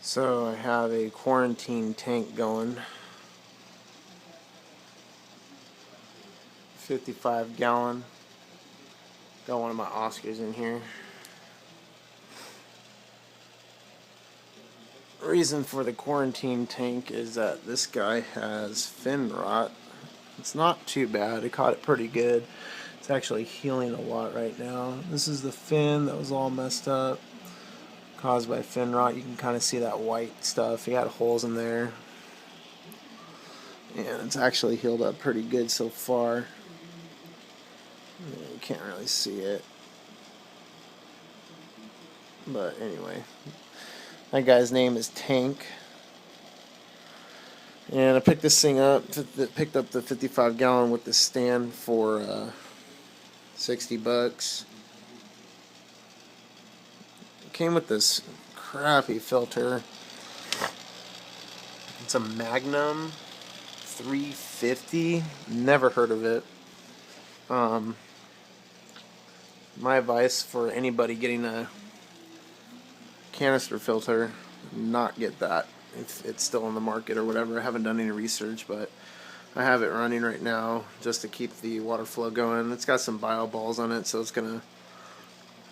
So I have a quarantine tank going, 55 gallon. Got one of my Oscars in here. Reason for the quarantine tank is that this guy has fin rot. It's not too bad. I caught it pretty good. It's actually healing a lot right now. This is the fin that was all messed up, caused by fin rot. You can kind of see that white stuff. He had holes in there. And it's actually healed up pretty good so far. You can't really see it. But anyway, that guy's name is Tank. And I picked this thing up, picked up the 55 gallon with the stand for $60. It came with this crappy filter. It's a Magnum 350. Never heard of it. My advice for anybody getting a canister filter, not get that if it's still on the market or whatever. I haven't done any research, but I have it running right now just to keep the water flow going. It's got some bio balls on it, so it's gonna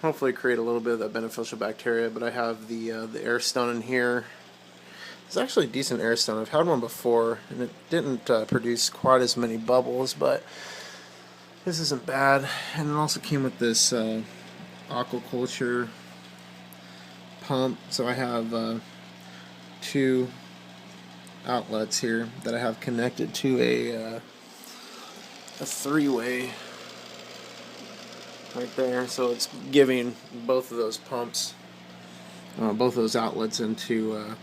hopefully create a little bit of that beneficial bacteria. But I have the Airstone in here. It's actually a decent Airstone. I've had one before and it didn't produce quite as many bubbles, but this isn't bad. And it also came with this aquaculture pump. So I have two outlets here that I have connected to a three-way right there. So it's giving both of those pumps, both of those outlets into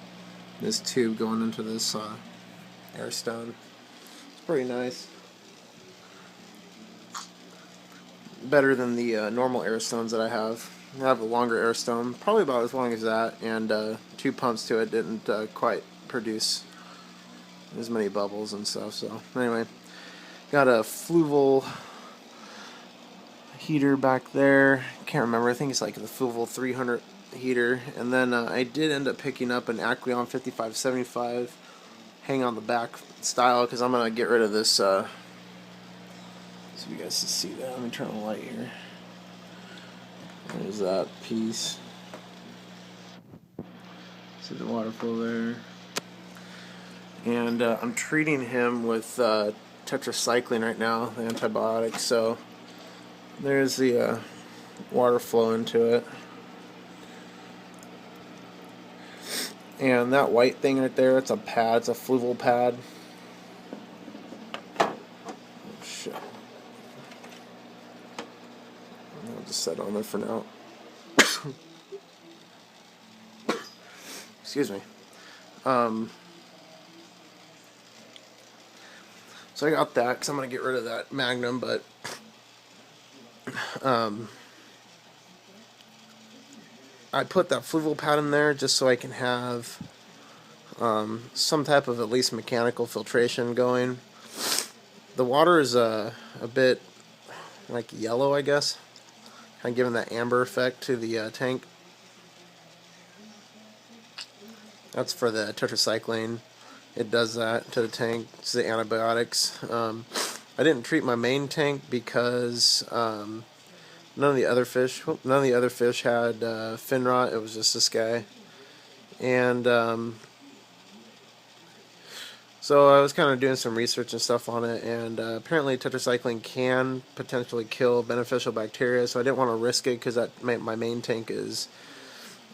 this tube going into this Airstone. It's pretty nice. Better than the normal Airstones that I have. I have a longer Airstone, probably about as long as that, and two pumps to it didn't quite produce as many bubbles and stuff. So anyway, got a Fluval heater back there. Can't remember. I think it's like the Fluval 300 heater. And then I did end up picking up an Aqueon 5575 hang on the back style because I'm gonna get rid of this. So you guys can see that. Let me turn the light here. There's that piece. See the water flow there. And I'm treating him with tetracycline right now, the antibiotic. So there's the water flow into it. And that white thing right there, it's a pad. It's a Fluval pad. Oh, shit. I'll just set it on there for now. Excuse me. So I got that because I'm going to get rid of that Magnum, but I put that Fluval pad in there just so I can have some type of at least mechanical filtration going. The water is a bit like yellow, I guess, kind of giving that amber effect to the tank. That's for the tetracycline. It does that to the tank. It's the antibiotics. I didn't treat my main tank because none of the other fish had fin rot. It was just this guy, and so I was kind of doing some research and stuff on it, and apparently tetracycline can potentially kill beneficial bacteria. So I didn't want to risk it because my main tank is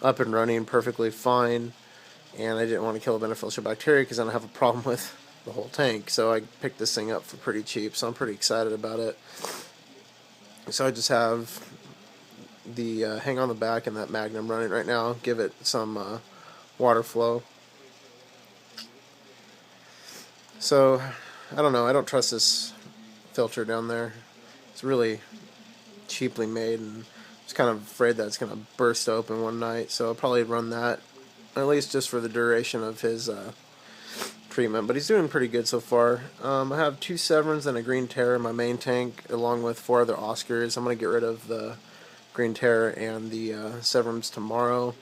up and running perfectly fine. And I didn't want to kill a beneficial bacteria because I don't have a problem with the whole tank. So I picked this thing up for pretty cheap, so I'm pretty excited about it. So I just have the hang on the back and that Magnum running right now. Give it some water flow. So, I don't know. I don't trust this filter down there. It's really cheaply made, and I'm just kind of afraid that it's going to burst open one night. So I'll probably run that, at least just for the duration of his treatment. But he's doing pretty good so far. I have 2 Severns and a Green Terror in my main tank, along with 4 other Oscars. I'm going to get rid of the Green Terror and the Severns tomorrow.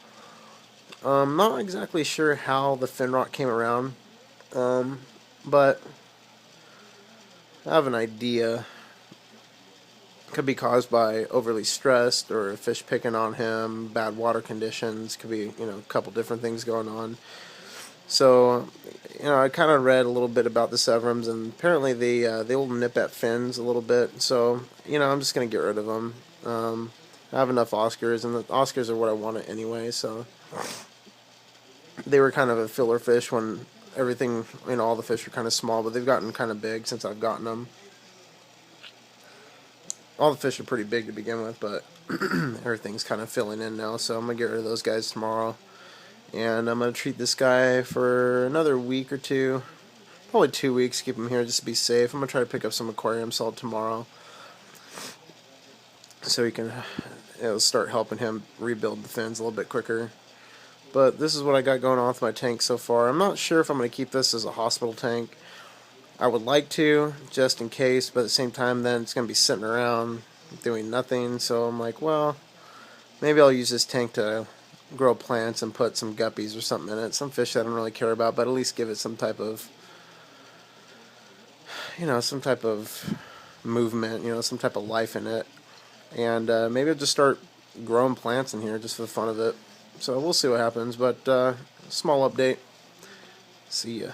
Not exactly sure how the fin rot came around, but I have an idea. Could be caused by overly stressed or a fish picking on him, bad water conditions. Could be, a couple different things going on. So, I kind of read a little bit about the Severums, and apparently they will nip at fins a little bit. So, I'm just gonna get rid of them. I have enough Oscars, and the Oscars are what I wanted anyway. So, they were kind of a filler fish when everything, all the fish were kind of small, but they've gotten kind of big since I've gotten them. All the fish are pretty big to begin with, but everything's kind of filling in now. So I'm gonna get rid of those guys tomorrow. And I'm going to treat this guy for another week or two. Probably 2 weeks, keep him here just to be safe. I'm going to try to pick up some aquarium salt tomorrow. So he can, it'll start helping him rebuild the fins a little bit quicker. But this is what I got going on with my tank so far. I'm not sure if I'm going to keep this as a hospital tank. I would like to, just in case, but at the same time then it's going to be sitting around doing nothing. So I'm like, well, maybe I'll use this tank to grow plants and put some guppies or something in it. Some fish I don't really care about, but at least give it some type of, movement, some type of life in it. And maybe I'll just start growing plants in here just for the fun of it. So we'll see what happens, but small update. See ya.